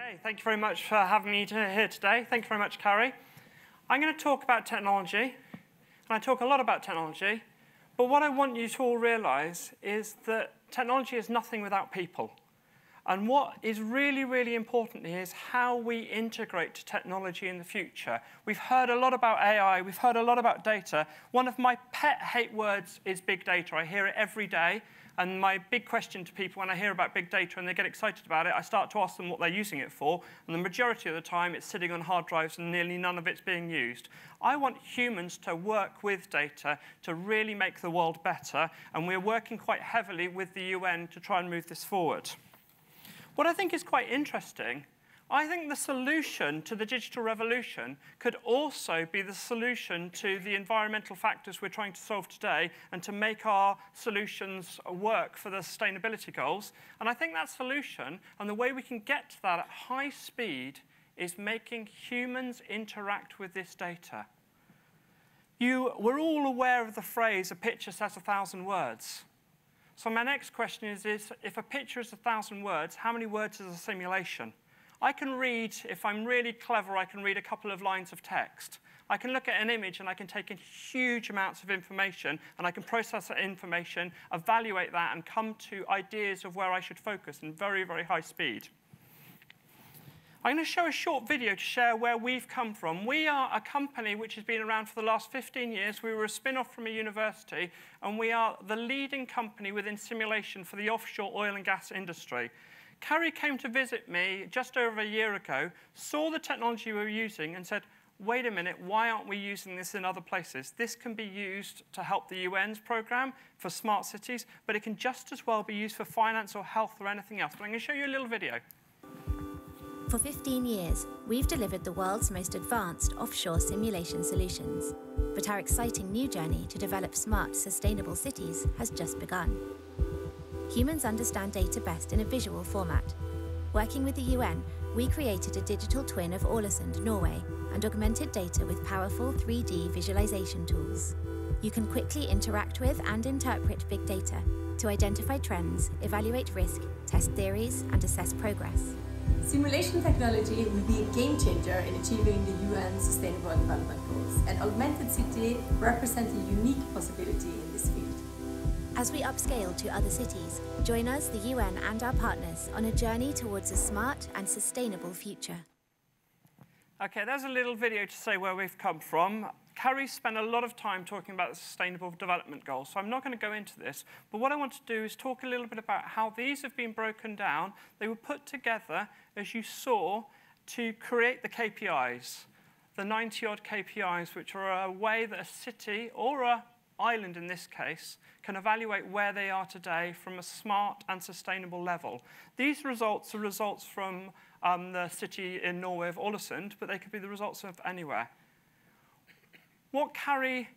Okay, thank you very much for having me here today. Thank you very much, Carrie. I'm going to talk about technology, and I talk a lot about technology, but what I want you to all realize is that technology is nothing without people. And what is really, really important here is how we integrate technology in the future. We've heard a lot about AI. We've heard a lot about data. One of my pet hate words is big data. I hear it every day. And my big question to people when I hear about big data and they get excited about it, I start to ask them what they're using it for. And the majority of the time, it's sitting on hard drives and nearly none of it's being used. I want humans to work with data to really make the world better. And we're working quite heavily with the UN to try and move this forward. What I think is quite interesting, I think the solution to the digital revolution could also be the solution to the environmental factors we're trying to solve today and to make our solutions work for the sustainability goals. And I think that solution and the way we can get to that at high speed is making humans interact with this data. We're all aware of the phrase, "a picture says 1,000 words." So my next question is if a picture is 1,000 words, how many words is a simulation? I can read, if I'm really clever, I can read a couple of lines of text. I can look at an image and I can take in huge amounts of information and I can process that information, evaluate that, and come to ideas of where I should focus in very, very high speed. I'm going to show a short video to share where we've come from. We are a company which has been around for the last 15 years. We were a spin-off from a university, and we are the leading company within simulation for the offshore oil and gas industry. Carrie came to visit me just over a year ago, saw the technology we were using, and said, wait a minute, why aren't we using this in other places? This can be used to help the UN's program for smart cities, but it can just as well be used for finance or health or anything else. But I'm going to show you a little video. For 15 years, we've delivered the world's most advanced offshore simulation solutions. But our exciting new journey to develop smart, sustainable cities has just begun. Humans understand data best in a visual format. Working with the UN, we created a digital twin of Ålesund, Norway, and augmented data with powerful 3D visualization tools. You can quickly interact with and interpret big data to identify trends, evaluate risk, test theories, and assess progress. Simulation technology will be a game changer in achieving the UN's Sustainable Development Goals, and Augmented City represents a unique possibility in this field. As we upscale to other cities, join us, the UN and our partners, on a journey towards a smart and sustainable future. Okay, there's a little video to say where we've come from. Carrie spent a lot of time talking about the Sustainable Development Goals, so I'm not going to go into this. But what I want to do is talk a little bit about how these have been broken down. They were put together, as you saw, to create the KPIs, the 90-odd KPIs, which are a way that a city, or an island in this case, can evaluate where they are today from a smart and sustainable level. These results are results from the city in Norway of Ålesund, but they could be the results of anywhere. What Carrie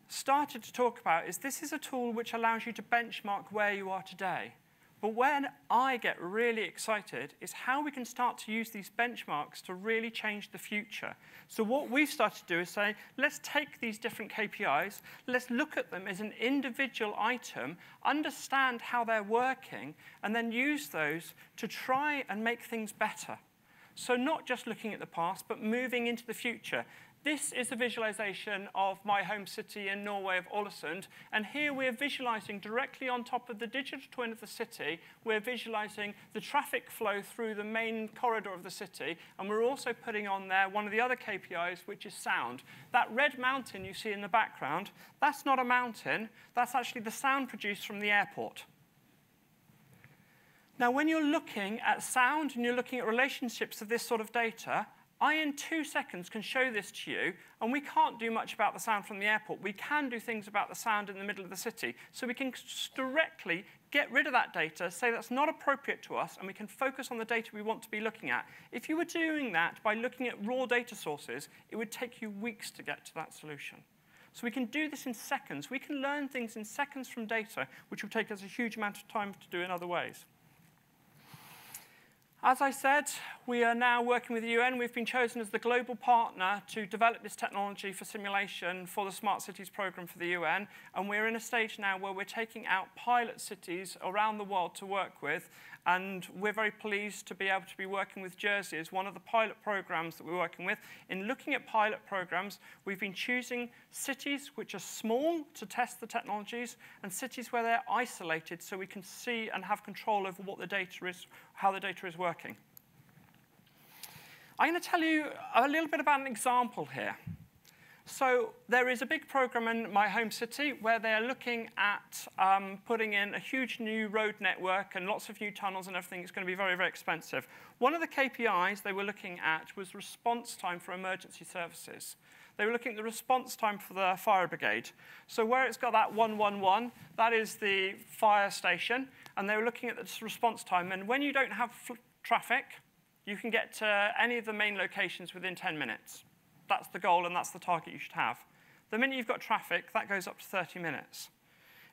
started to talk about is this is a tool which allows you to benchmark where you are today. But when I get really excited is how we can start to use these benchmarks to really change the future. So what we've started to do is say, let's take these different KPIs, let's look at them as an individual item, understand how they're working, and then use those to try and make things better. So not just looking at the past, but moving into the future. This is a visualization of my home city in Norway of Ålesund, and here we're visualizing directly on top of the digital twin of the city. We're visualizing the traffic flow through the main corridor of the city, and we're also putting on there one of the other KPIs, which is sound. That red mountain you see in the background, that's not a mountain, that's actually the sound produced from the airport. Now, when you're looking at sound and you're looking at relationships of this sort of data, I, in 2 seconds, can show this to you, and we can't do much about the sound from the airport. We can do things about the sound in the middle of the city. So we can directly get rid of that data, say that's not appropriate to us, and we can focus on the data we want to be looking at. If you were doing that by looking at raw data sources, it would take you weeks to get to that solution. So we can do this in seconds. We can learn things in seconds from data, which would take us a huge amount of time to do in other ways. As I said, we are now working with the UN. We've been chosen as the global partner to develop this technology for simulation for the Smart Cities program for the UN. And we're in a stage now where we're taking out pilot cities around the world to work with. And we're very pleased to be able to be working with Jersey as one of the pilot programs that we're working with. In looking at pilot programs, we've been choosing cities which are small to test the technologies and cities where they're isolated so we can see and have control over what the data is, how the data is working. I'm going to tell you a little bit about an example here. So there is a big program in my home city where they're looking at putting in a huge new road network and lots of new tunnels and everything. It's going to be very, very expensive. One of the KPIs they were looking at was response time for emergency services. They were looking at the response time for the fire brigade. So where it's got that 111, that is the fire station, and they were looking at this response time. And when you don't have traffic, you can get to any of the main locations within 10 minutes. That's the goal, and that's the target you should have. The minute you've got traffic, that goes up to 30 minutes.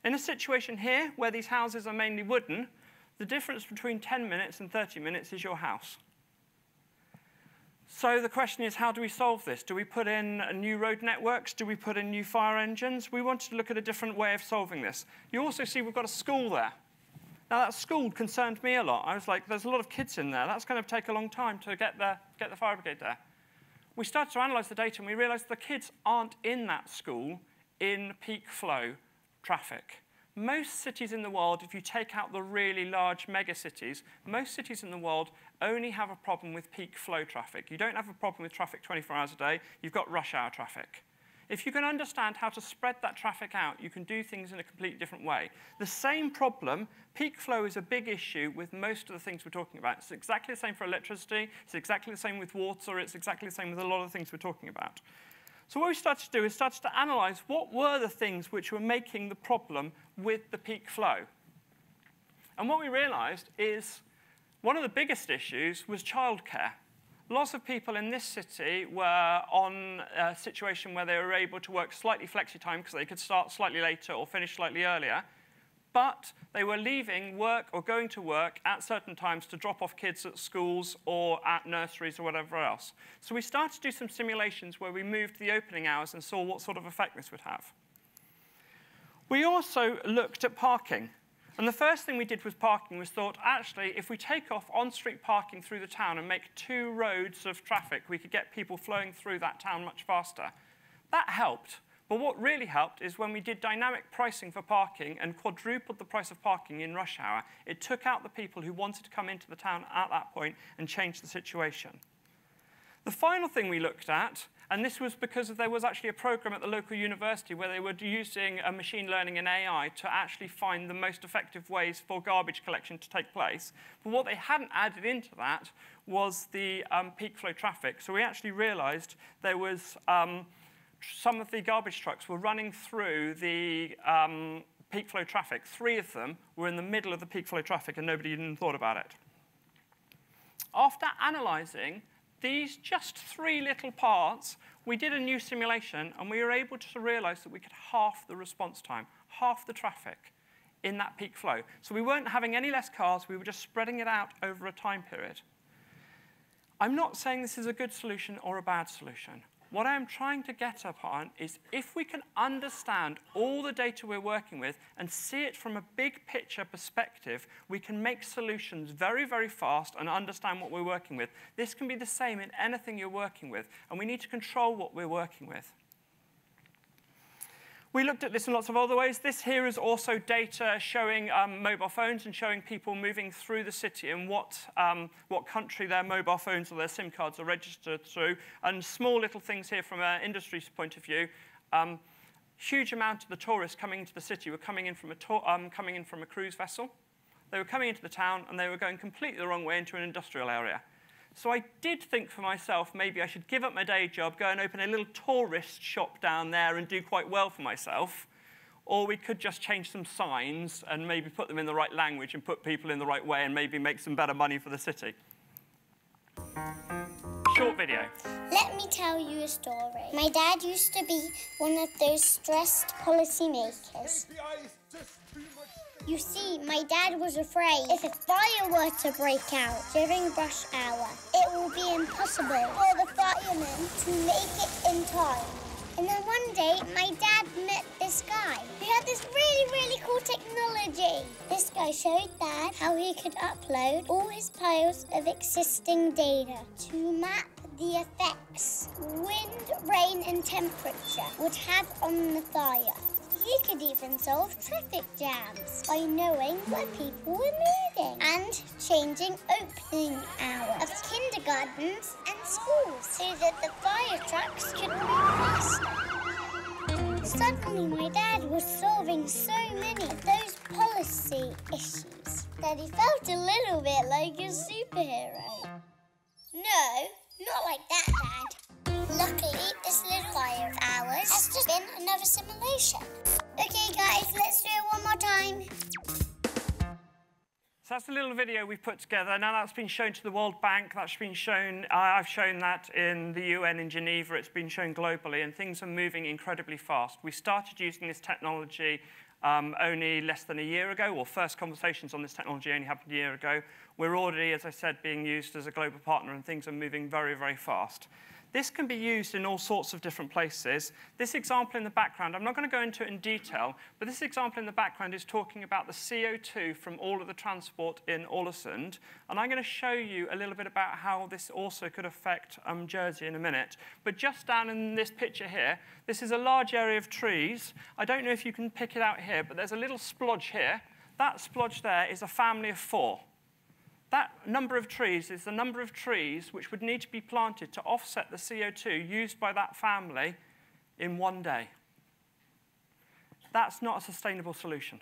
In a situation here, where these houses are mainly wooden, the difference between 10 minutes and 30 minutes is your house. So the question is, how do we solve this? Do we put in new road networks? Do we put in new fire engines? We wanted to look at a different way of solving this. You also see we've got a school there. Now, that school concerned me a lot. I was like, there's a lot of kids in there. That's going to take a long time to get the fire brigade there. We started to analyze the data, and we realized the kids aren't in that school in peak flow traffic. Most cities in the world, if you take out the really large mega cities, most cities in the world only have a problem with peak flow traffic. You don't have a problem with traffic 24 hours a day. You've got rush hour traffic. If you can understand how to spread that traffic out, you can do things in a completely different way. The same problem, peak flow is a big issue with most of the things we're talking about. It's exactly the same for electricity. It's exactly the same with water. It's exactly the same with a lot of the things we're talking about. So what we started to do is started to analyze what were the things which were making the problem with the peak flow. And what we realized is one of the biggest issues was childcare. Lots of people in this city were on a situation where they were able to work slightly flexi-time because they could start slightly later or finish slightly earlier, but they were leaving work or going to work at certain times to drop off kids at schools or at nurseries or whatever else. So we started to do some simulations where we moved the opening hours and saw what sort of effect this would have. We also looked at parking. And the first thing we did with parking was thought, actually, if we take off on-street parking through the town and make 2 roads of traffic, we could get people flowing through that town much faster. That helped. But what really helped is when we did dynamic pricing for parking and quadrupled the price of parking in rush hour, it took out the people who wanted to come into the town at that point and changed the situation. The final thing we looked at, and this was because there was actually a program at the local university where they were using machine learning and AI to actually find the most effective ways for garbage collection to take place. But what they hadn't added into that was the peak flow traffic. So we actually realized there was some of the garbage trucks were running through the peak flow traffic. 3 of them were in the middle of the peak flow traffic, and nobody even thought about it. After analyzing these just 3 little parts, we did a new simulation, and we were able to realize that we could half the response time, half the traffic in that peak flow. So we weren't having any less cars. We were just spreading it out over a time period. I'm not saying this is a good solution or a bad solution. What I'm trying to get upon is if we can understand all the data we're working with and see it from a big picture perspective, we can make solutions very, very fast and understand what we're working with. This can be the same in anything you're working with, and we need to control what we're working with. We looked at this in lots of other ways. This here is also data showing mobile phones and showing people moving through the city and what country their mobile phones or their SIM cards are registered through. And small little things here from an industry's point of view. Huge amount of the tourists coming into the city were coming in from a cruise vessel. They were coming into the town, and they were going completely the wrong way into an industrial area. So I did think for myself, maybe I should give up my day job, go and open a little tourist shop down there and do quite well for myself. Or we could just change some signs and maybe put them in the right language and put people in the right way and maybe make some better money for the city. Short video. Let me tell you a story. My dad used to be one of those stressed policymakers. You see, my dad was afraid if a fire were to break out during rush hour, it will be impossible for the firemen to make it in time. And then one day, my dad met this guy who had this really cool technology. This guy showed Dad how he could upload all his piles of existing data to map the effects wind, rain and temperature would have on the fire. He could even solve traffic jams by knowing where people were moving and changing opening hours of kindergartens and schools so that the fire trucks could move faster. Suddenly, my dad was solving so many of those policy issues that he felt a little bit like a superhero. No, not like that, Dad. Luckily, this little fire of ours has just been another simulation. Okay, guys, let's do it one more time. So that's a little video we've put together. Now that's been shown to the World Bank. That's been shown. I've shown that in the UN in Geneva. It's been shown globally, and things are moving incredibly fast. We started using this technology only less than a year ago, or first conversations on this technology only happened a year ago. We're already, as I said, being used as a global partner, and things are moving very fast. This can be used in all sorts of different places. This example in the background, I'm not going to go into it in detail, but this example in the background is talking about the CO2 from all of the transport in Ålesund. And I'm going to show you a little bit about how this also could affect Jersey in a minute. But just down in this picture here, this is a large area of trees. I don't know if you can pick it out here, but there's a little splodge here. That splodge there is a family of 4. That number of trees is the number of trees which would need to be planted to offset the CO2 used by that family in one day. That's not a sustainable solution.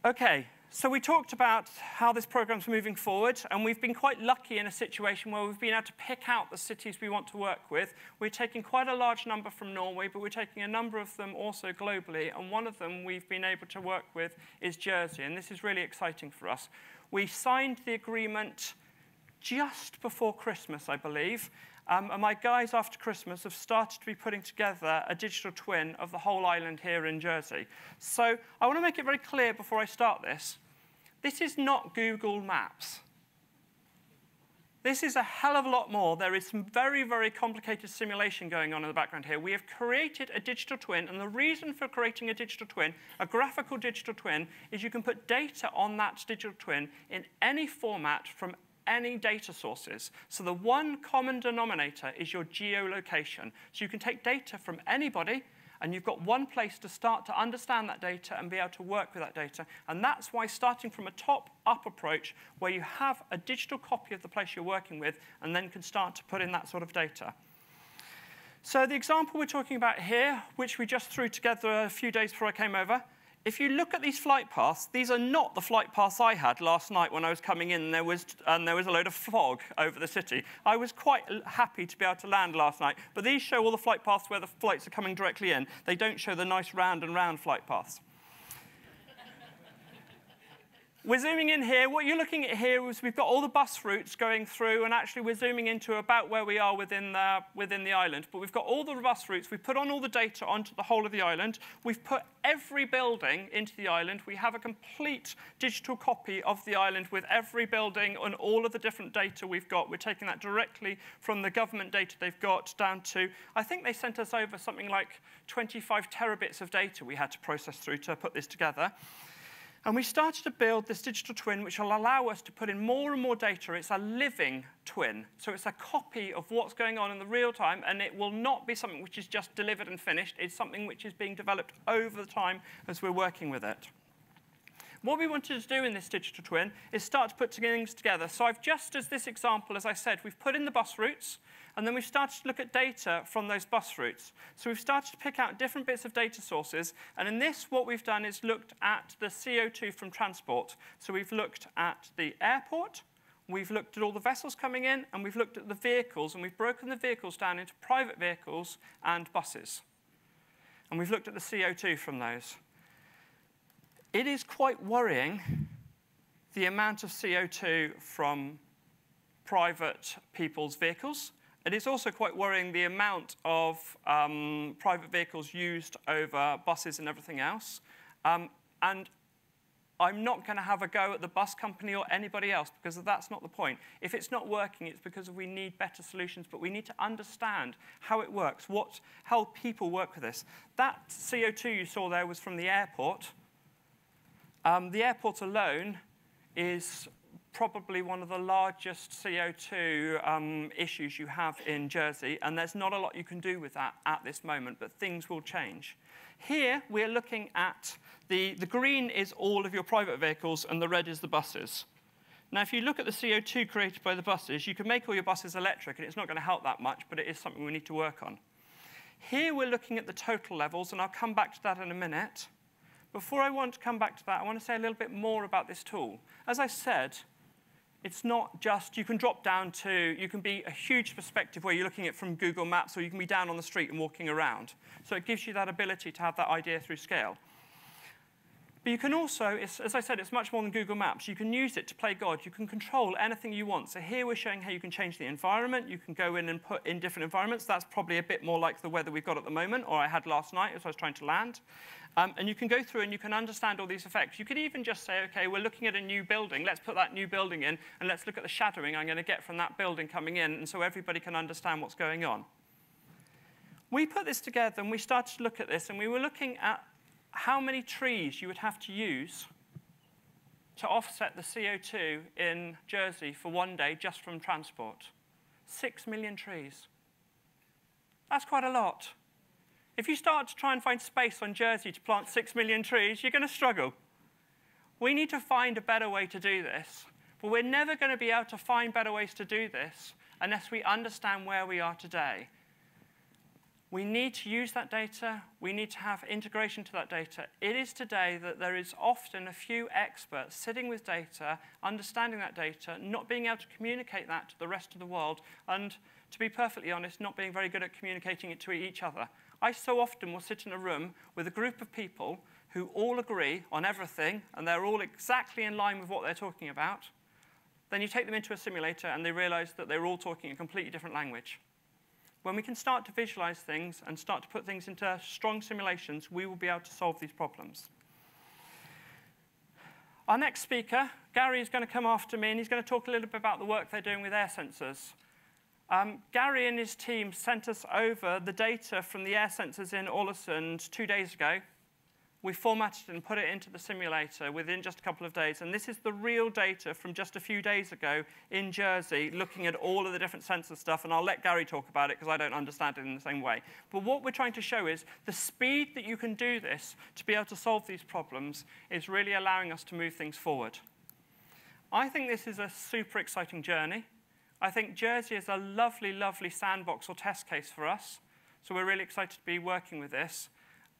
Okay, so we talked about how this program's moving forward, and we've been quite lucky in a situation where we've been able to pick out the cities we want to work with. We're taking quite a large number from Norway, but we're taking a number of them also globally, and one of them we've been able to work with is Jersey, and this is really exciting for us. We signed the agreement just before Christmas, I believe, and my guys after Christmas have started to be putting together a digital twin of the whole island here in Jersey. So I want to make it very clear before I start this. This is not Google Maps. This is a hell of a lot more. There is some very complicated simulation going on in the background here. We have created a digital twin, and the reason for creating a digital twin, a graphical digital twin, is you can put data on that digital twin in any format from any data sources. So the one common denominator is your geolocation. So you can take data from anybody, and you've got one place to start to understand that data and be able to work with that data. And that's why starting from a top-up approach, where you have a digital copy of the place you're working with, and then can start to put in that sort of data. So the example we're talking about here, which we just threw together a few days before I came over, if you look at these flight paths, these are not the flight paths I had last night when I was coming in and there was a load of fog over the city. I was quite happy to be able to land last night, but these show all the flight paths where the flights are coming directly in. They don't show the nice round and round flight paths. We're zooming in here. What you're looking at here is we've got all the bus routes going through, and actually we're zooming into about where we are within the island. But we've got all the bus routes. We've put on all the data onto the whole of the island. We've put every building into the island. We have a complete digital copy of the island with every building and all of the different data we've got. We're taking that directly from the government data they've got down to, I think they sent us over something like 25 terabits of data we had to process through to put this together. And we started to build this digital twin, which will allow us to put in more and more data. It's a living twin. So it's a copy of what's going on in the real time, and it will not be something which is just delivered and finished. It's something which is being developed over the time as we're working with it. What we wanted to do in this digital twin is start to put things together. So I've just, as this example, as I said, we've put in the bus routes, and then we've started to look at data from those bus routes. So we've started to pick out different bits of data sources. And in this, what we've done is looked at the CO2 from transport. So we've looked at the airport, we've looked at all the vessels coming in, and we've looked at the vehicles. And we've broken the vehicles down into private vehicles and buses. And we've looked at the CO2 from those. It is quite worrying, the amount of CO2 from private people's vehicles. It is also quite worrying the amount of private vehicles used over buses and everything else. And I'm not going to have a go at the bus company or anybody else, because that's not the point. If it's not working, it's because we need better solutions, but we need to understand how it works, how people work with this. That CO2 you saw there was from the airport. The airport alone is probably one of the largest CO2 issues you have in Jersey, and there's not a lot you can do with that at this moment, but things will change. Here, we're looking at the green is all of your private vehicles, and the red is the buses. Now, if you look at the CO2 created by the buses, you can make all your buses electric, and it's not going to help that much, but it is something we need to work on. Here, we're looking at the total levels, and I'll come back to that in a minute. Before I want to come back to that, I want to say a little bit more about this tool. As I said, it's not just, you can drop down to, you can be a huge perspective where you're looking at it from Google Maps, or you can be down on the street and walking around. So it gives you that ability to have that idea through scale. But you can also, as I said, it's much more than Google Maps. You can use it to play God. You can control anything you want. So here we're showing how you can change the environment. You can go in and put in different environments. That's probably a bit more like the weather we've got at the moment, or I had last night as I was trying to land. And you can go through and you can understand all these effects. You could even just say, OK, we're looking at a new building. Let's put that new building in, and let's look at the shadowing I'm going to get from that building coming in, and so everybody can understand what's going on. We put this together, and we started to look at this, and we were looking at how many trees you would have to use to offset the CO2 in Jersey for one day just from transport. 6 million trees. That's quite a lot. If you start to try and find space on Jersey to plant 6 million trees, you're going to struggle. We need to find a better way to do this. But we're never going to be able to find better ways to do this unless we understand where we are today. We need to use that data. We need to have integration to that data. It is today that there is often a few experts sitting with data, understanding that data, not being able to communicate that to the rest of the world, and to be perfectly honest, not being very good at communicating it to each other. I so often will sit in a room with a group of people who all agree on everything, and they're all exactly in line with what they're talking about. Then you take them into a simulator, and they realize that they're all talking a completely different language. When we can start to visualize things and start to put things into strong simulations, we will be able to solve these problems. Our next speaker, Gary, is going to come after me, and he's going to talk a little bit about the work they're doing with air sensors. Gary and his team sent us over the data from the air sensors in Ålesund 2 days ago. We formatted it and put it into the simulator within just a couple of days. And this is the real data from just a few days ago in Jersey, looking at all of the different sensor stuff. And I'll let Gary talk about it, because I don't understand it in the same way. But what we're trying to show is the speed that you can do this to be able to solve these problems is really allowing us to move things forward. I think this is a super exciting journey. I think Jersey is a lovely, lovely sandbox or test case for us. So we're really excited to be working with this.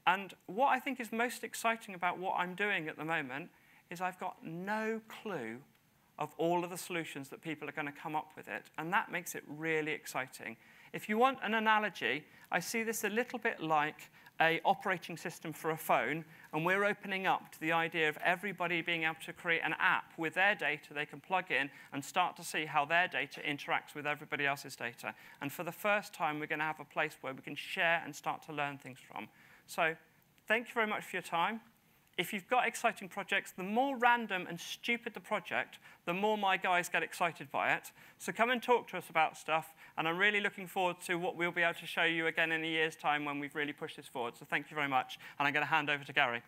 And what I think is most exciting about what I'm doing at the moment is I've got no clue of all of the solutions that people are going to come up with it. And that makes it really exciting. If you want an analogy, I see this a little bit like an operating system for a phone, and we're opening up to the idea of everybody being able to create an app with their data they can plug in and start to see how their data interacts with everybody else's data. And for the first time, we're going to have a place where we can share and start to learn things from. So thank you very much for your time. If you've got exciting projects, the more random and stupid the project, the more my guys get excited by it. So come and talk to us about stuff, and I'm really looking forward to what we'll be able to show you again in a year's time when we've really pushed this forward. So thank you very much, and I'm going to hand over to Gary.